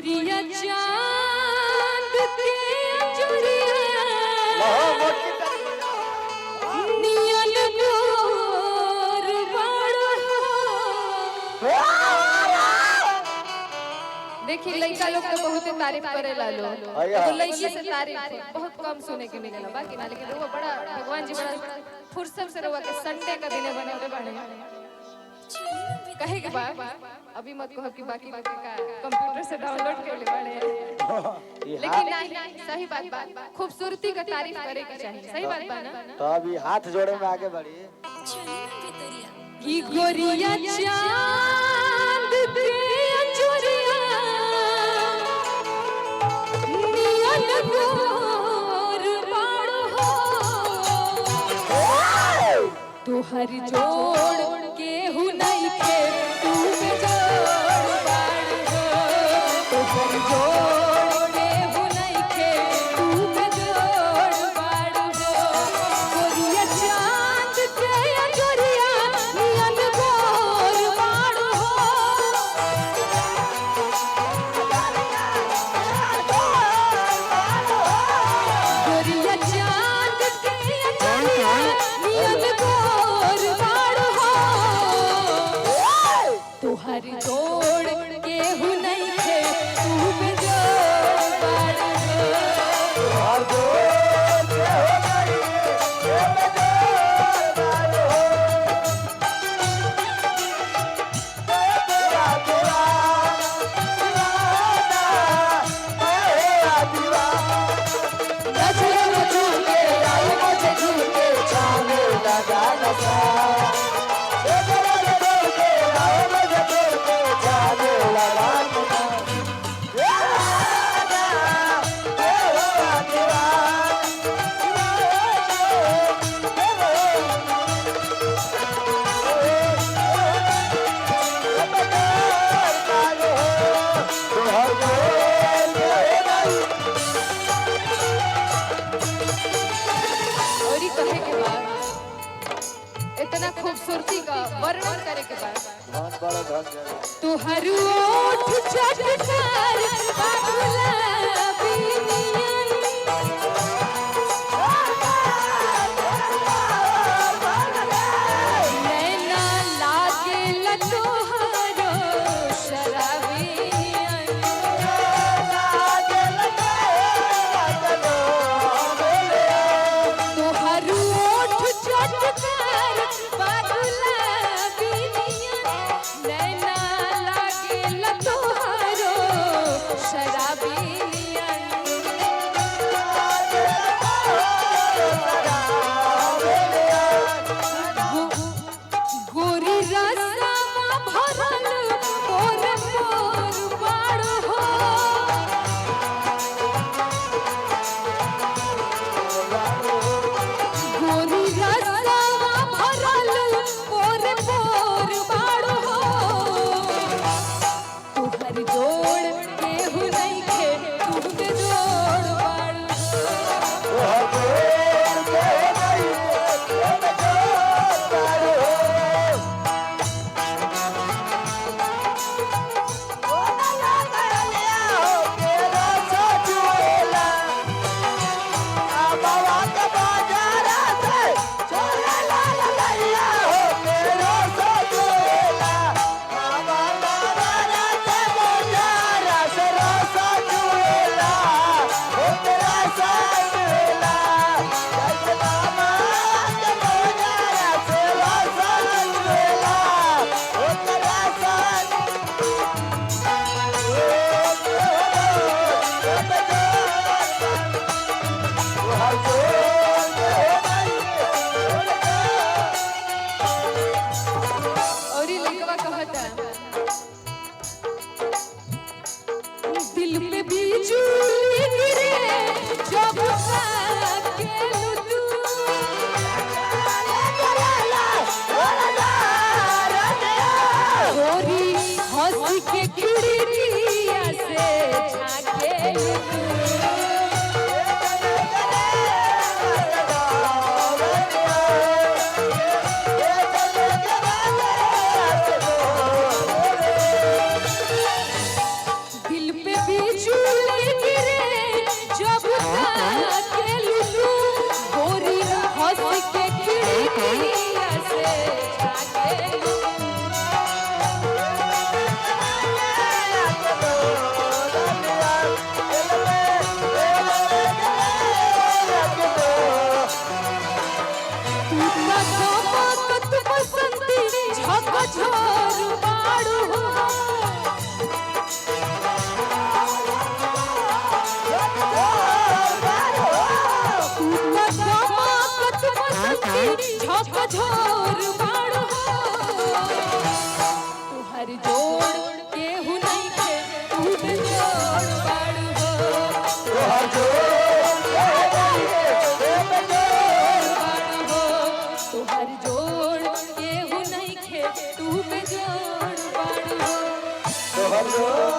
गोरिया चांद के अंजुरिया नियन गोर बड़ देखिए लड़का लोग तो बहुत तारीफ करेला लोग तो लड़की से तारीफ बहुत कम सुने के मिलेला बाकी ना लेकिन वो बड़ा भगवान जी बड़ा फुर्सत से रहुआ के संडे का दिन बनावे बाड़े कहे के बाद अभी मत कहो कि बाकी बाकी का कंप्यूटर से डाउनलोड कर ले बाड़े लेकिन नहीं सही बात खूबसूरती का तारीफ करे के चाहिए सही बात बा ना तो अभी हाथ जोड़े में आगे बढ़ी की गोरिया चांद के अंजुरिया नियन गोर बड़ हो तोहर जोड़ केहू नहीं के तू जोड़ बड़ हो तोहर जोड़ केहू नहीं के तू जोड़ बड़ हो गोरिया चांद के अंजुरिया नियन गोर बड़ हो गोरिया चांद के अंजुरिया नियन गोर बड़ हो तोहर जोड़ केहू नहीं थे तू जोड़ बड़ हो और कहे के बाद इतना खूबसूरती का वर्णन करे के बाद बहुत बड़ा धन तुहर ओठ चटकार गुलाबी नियन नैना लागेल तोहरो शराबी नियन तुहर ओठ चटकार गुलाबी नियन नैना लागेल तोहरो शराबी नियन गोरी रसमा भरल मोर मोर बड़ हो गोरी रसमा भरल मोर मोर बड़ हो तोहर जोड़ केहू नहीं खे तू जोड़ बड़ और ये लड़कवा कहता दिल पे बिजली गिरे जब अकेलू तू गोरी हंस के खिड़किया से झांकेलू दिल पे भी कझोर बाड़ू हो तुहर जोड़ केहू नहीं के तू बेजोड़ बाड़ू हो तुहर तुहर जोड़ केहू नहीं खे तू बेजोड़ बाड़ू हो जोड़